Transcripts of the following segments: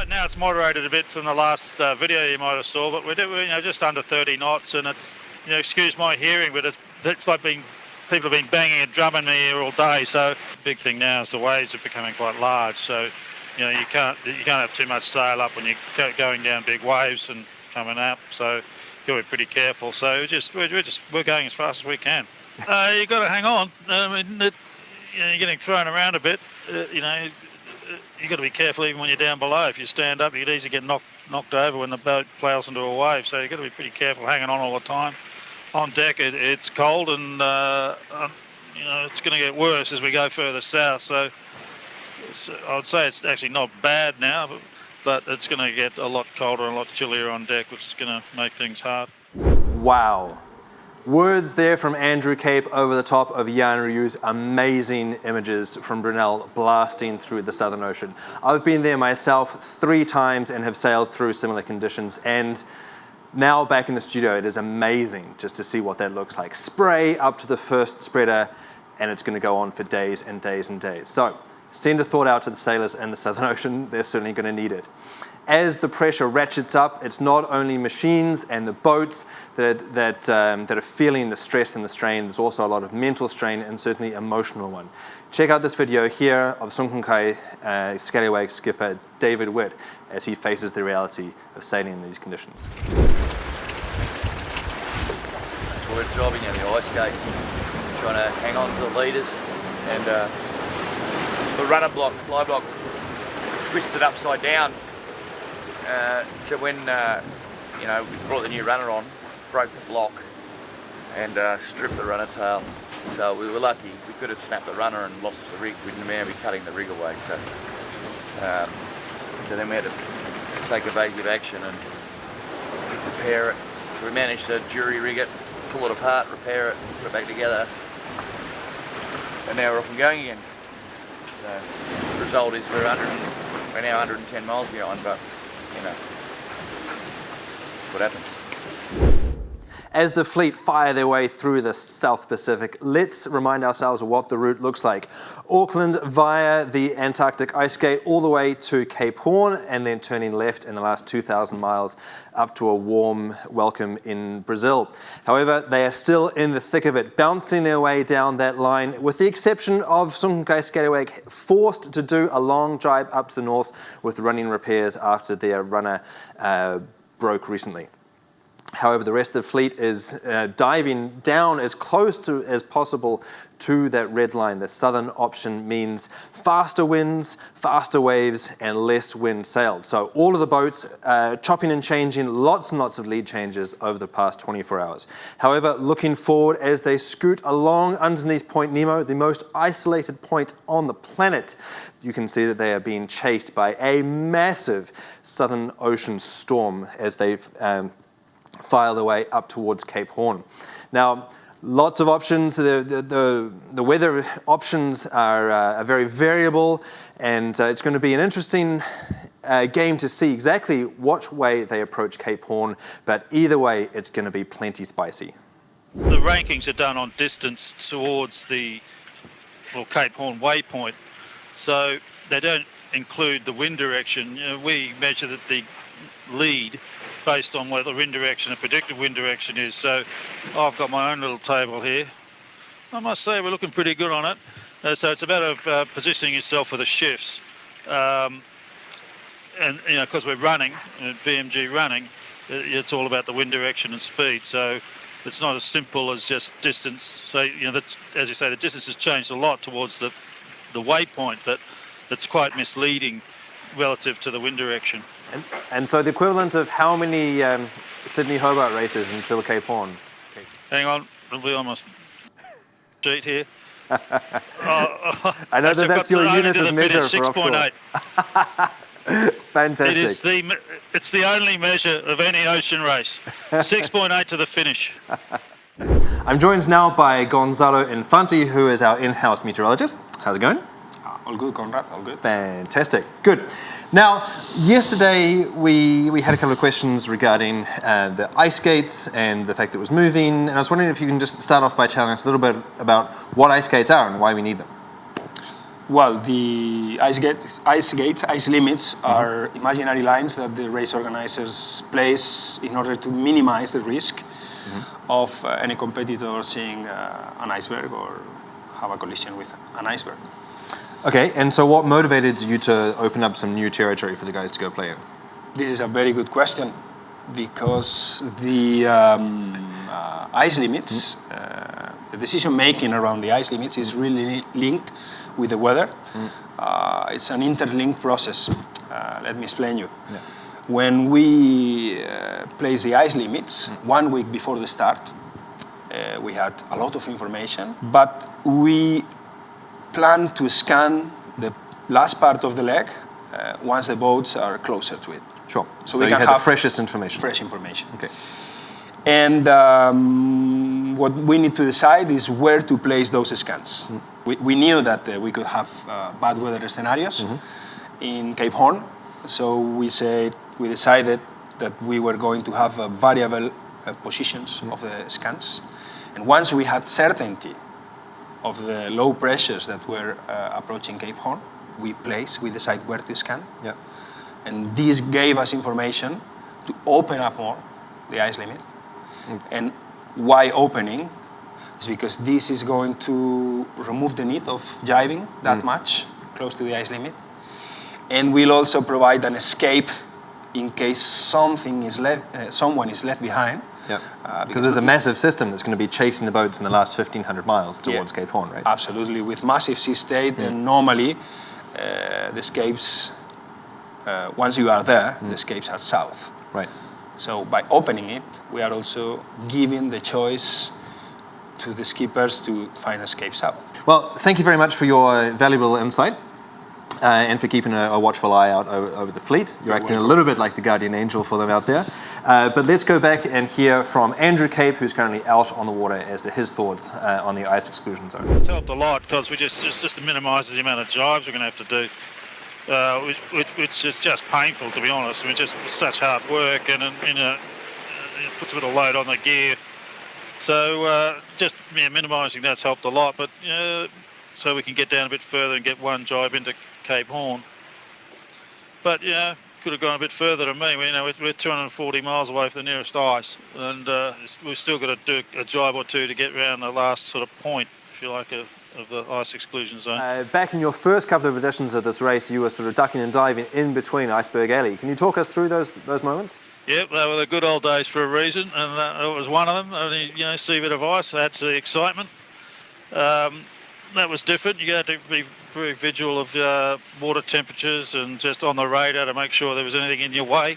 Right now it's moderated a bit from the last video you might have saw, but we're just under 30 knots, and it's, excuse my hearing, but it's like people have been banging and drumming me here all day. So big thing now is the waves are becoming quite large. So you can't have too much sail up when you're going down big waves and coming up. So you've got to be pretty careful. So we're going as fast as we can. You've got to hang on. I mean, you're getting thrown around a bit. You've got to be careful even when you're down below. If you stand up, you could easily get knocked over when the boat plows into a wave. So you've got to be pretty careful hanging on all the time. On deck, it's cold, and it's going to get worse as we go further south. So I would say it's actually not bad now, but it's going to get a lot colder and a lot chillier on deck, which is going to make things hard. Wow. Words there from Andrew Cape over the top of Jan Rieu's amazing images from Brunel blasting through the Southern Ocean. I've been there myself 3 times and have sailed through similar conditions, and now back in the studio, it is amazing just to see what that looks like. Spray up to the first spreader, and it's going to go on for days and days and days. So send a thought out to the sailors in the Southern Ocean. They're certainly going to need it. As the pressure ratchets up, it's not only machines and the boats that are feeling the stress and the strain. There's also a lot of mental strain and certainly emotional one. Check out this video here of Sunkenkai Scallywag skipper David Witt as he faces the reality of sailing in these conditions. We're driving in the ice gate, trying to hang on to the leaders, and the rudder block, fly block, twisted upside down. So when we brought the new runner on, broke the block and stripped the runner tail. So we were lucky. We could have snapped the runner and lost the rig. We'd now be cutting the rig away. So then we had to take evasive action and repair it. So we managed to jury rig it, pull it apart, repair it, put it back together, and now we're off and going again. So the result is we're now 110 miles behind, but that's what happens. As the fleet fire their way through the South Pacific, let's remind ourselves of what the route looks like. Auckland via the Antarctic ice gate all the way to Cape Horn, and then turning left in the last 2,000 miles up to a warm welcome in Brazil. However, they are still in the thick of it, bouncing their way down that line, with the exception of Sunkenkai Scallywag, forced to do a long drive up to the north with running repairs after their runner broke recently. However, the rest of the fleet is diving down as close as possible to that red line. The southern option means faster winds, faster waves, and less wind sailed. So all of the boats chopping and changing, lots and lots of lead changes over the past 24 hours. However, looking forward as they scoot along underneath Point Nemo, the most isolated point on the planet, you can see that they are being chased by a massive Southern Ocean storm as they've file their way up towards Cape Horn. Now, lots of options. The weather options are very variable, and it's going to be an interesting game to see exactly what way they approach Cape Horn, but either way, it's going to be plenty spicy. The rankings are done on distance towards the Cape Horn waypoint, so they don't include the wind direction. We measure that the lead based on what the wind direction and predicted wind direction is. So I've got my own little table here. I must say we're looking pretty good on it. So it's a matter of positioning yourself for the shifts. And because we're running, BMG running, it's all about the wind direction and speed. So it's not as simple as just distance. So, as you say, the distance has changed a lot towards the waypoint, but that's quite misleading relative to the wind direction. And so the equivalent of how many Sydney-Hobart races until Cape Horn? Okay. Hang on, it'll be on my sheet here. I know that's your unit of measure for offshore. 6.8. Fantastic. It's the only measure of any ocean race. 6.8 to the finish. I'm joined now by Gonzalo Infante, who is our in-house meteorologist. How's it going? All good, Conrad, all good. Fantastic, good. Now, yesterday we had a couple of questions regarding the ice gates and the fact that it was moving, and I was wondering if you can just start off by telling us a little bit about what ice gates are and why we need them. Well, the ice limits are imaginary lines that the race organizers place in order to minimize the risk of any competitor seeing an iceberg or have a collision with an iceberg. Okay, and so what motivated you to open up some new territory for the guys to go play in? This is a very good question, because the ice limits, the decision making around the ice limits is really linked with the weather. It's an interlinked process. Let me explain you. Yeah. When we place the ice limits 1 week before the start, we had a lot of information, but we plan to scan the last part of the leg once the boats are closer to it. Sure. So we we can can have the have freshest information. Fresh information. Okay. And what we need to decide is where to place those scans. We knew that we could have bad weather scenarios in Cape Horn, so we decided that we were going to have variable positions of the scans. And once we had certainty of the low pressures that were approaching Cape Horn, we decide where to scan. Yeah. And this gave us information to open up more the ice limit. And why opening? Is because this is going to remove the need of jibing that much close to the ice limit, and will also provide an escape in case someone is left behind. Yeah. Because there's a massive system that's going to be chasing the boats in the last 1,500 miles towards Cape Horn, right? Absolutely, with massive sea state, and normally the escapes, once you are there, the escapes are south. Right. So by opening it, we are also giving the choice to the skippers to find escape south. Well, thank you very much for your valuable insight and for keeping a watchful eye out over the fleet. You're acting welcome. a little bit like the guardian angel for them out there. But let's go back and hear from Andrew Cape, who's currently out on the water, as to his thoughts on the ice exclusion zone. It's helped a lot because it's just minimises the amount of jibes we're going to have to do. Which is just painful, to be honest. I mean, just such hard work, and it puts a bit of load on the gear. So just minimising that's helped a lot. But so we can get down a bit further and get one jibe into Cape Horn. But could have gone a bit further than me. We're 240 miles away from the nearest ice, and we've still got to do a jibe or two to get around the last sort of point, if you like, of the ice exclusion zone. Back in your first couple of editions of this race, you were sort of ducking and diving in between Iceberg Alley. Can you talk us through those moments? Yep, they were the good old days for a reason, and that was one of them. Only, see a bit of ice, adds to the excitement. That was different. You had to be very vigilant of water temperatures and just on the radar to make sure there was anything in your way.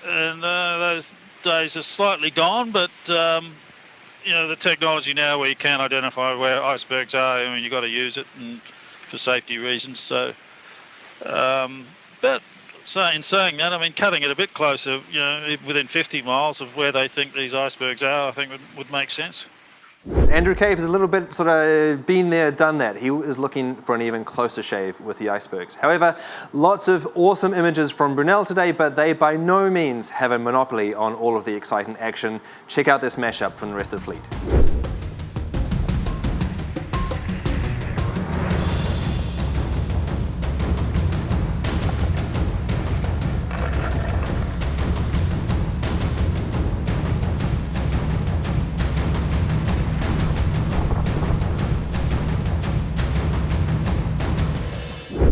And those days are slightly gone, but the technology now where you can identify where icebergs are, you've got to use it and for safety reasons. So, but in saying that, cutting it a bit closer, within 50 miles of where they think these icebergs are, I think would make sense. Andrew Cape is a little bit sort of been there, done that. He is looking for an even closer shave with the icebergs. However, lots of awesome images from Brunel today, but they by no means have a monopoly on all of the exciting action. Check out this mashup from the rest of the fleet.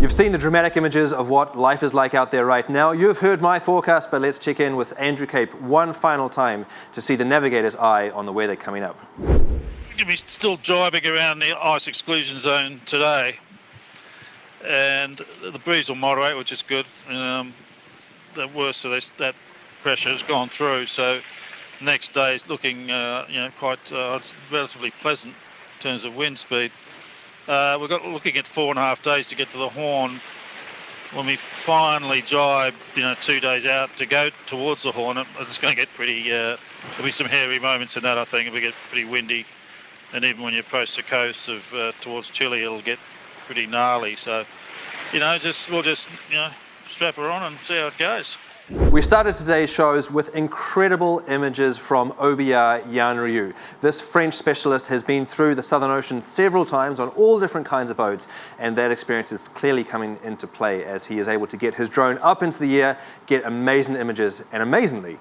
You've seen the dramatic images of what life is like out there right now. You've heard my forecast, but let's check in with Andrew Cape one final time to see the navigator's eye on the weather coming up. We're going to be still driving around the ice exclusion zone today, and the breeze will moderate, which is good. The worst of that pressure has gone through, so next day is looking quite it's relatively pleasant in terms of wind speed. We've got looking at 4.5 days to get to the Horn. When we finally jibe, 2 days out to go towards the Horn, it's going to get pretty. There'll be some hairy moments in that. I think it'll get pretty windy, and even when you approach the coast of towards Chile, it'll get pretty gnarly. So, we'll just strap her on and see how it goes. We started today's shows with incredible images from Obiar Yanryu. This French specialist has been through the Southern Ocean several times on all different kinds of boats, and that experience is clearly coming into play as he is able to get his drone up into the air, get amazing images, and amazingly,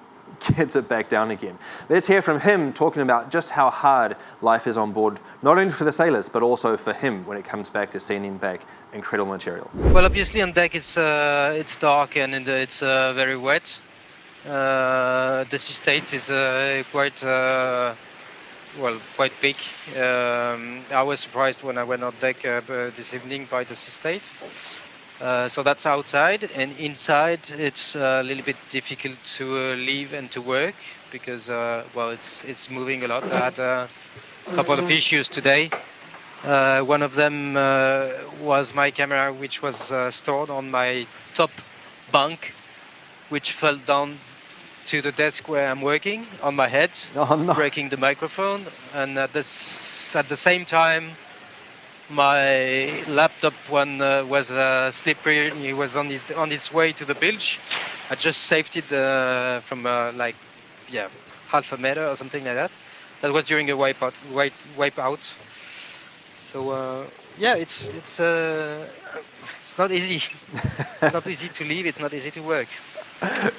gets it back down again. Let's hear from him talking about just how hard life is on board, not only for the sailors, but also for him when it comes back to sending back incredible material. Well, obviously on deck it's dark and it's very wet. The sea state is quite big. I was surprised when I went on deck this evening by the sea state. So that's outside, and inside it's a little bit difficult to live and to work because it's moving a lot. I had a couple of issues today. One of them was my camera, which was stored on my top bunk, which fell down to the desk where I'm working on my head, breaking the microphone. And at the same time, my laptop one was slippery. It was on its way to the bilge. I just saved it from half a meter or something like that. That was during a wipe out. So it's not easy. It's not easy to live. It's not easy to work.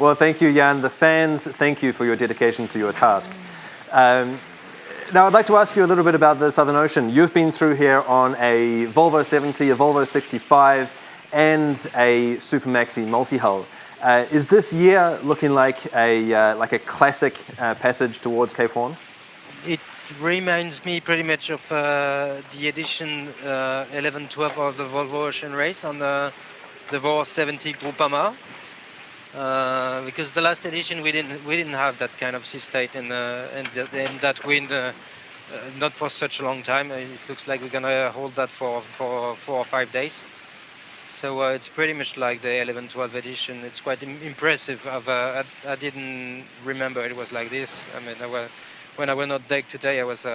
Well, thank you, Jan. The fans, thank you for your dedication to your task. Now, I'd like to ask you a little bit about the Southern Ocean. You've been through here on a Volvo 70, a Volvo 65, and a Super Maxi multi-hull. Is this year looking like a classic passage towards Cape Horn? It reminds me pretty much of the edition 11-12 of the Volvo Ocean Race on the Volvo 70 Groupama. Because the last edition we didn't have that kind of sea state and that wind, not for such a long time. It looks like we're gonna hold that for 4 or 5 days. So it's pretty much like the 11-12 edition. It's quite impressive. I didn't remember it was like this. I mean, when I went on deck today, I was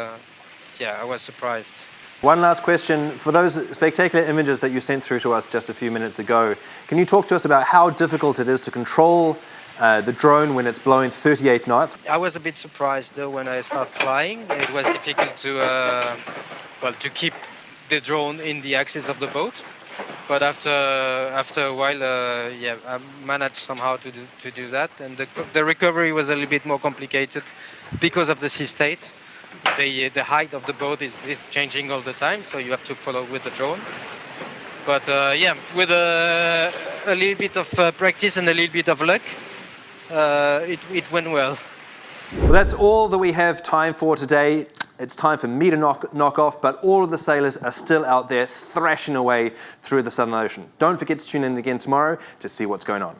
surprised. One last question. For those spectacular images that you sent through to us just a few minutes ago, can you talk to us about how difficult it is to control the drone when it's blowing 38 knots? I was a bit surprised though when I started flying. It was difficult to keep the drone in the axis of the boat. But after a while, I managed somehow to do that. And the recovery was a little bit more complicated because of the sea state. The height of the boat is changing all the time, so you have to follow with the drone. But with a little bit of practice and a little bit of luck, it went well. Well, that's all that we have time for today. It's time for me to knock off, but all of the sailors are still out there thrashing away through the Southern Ocean. Don't forget to tune in again tomorrow to see what's going on.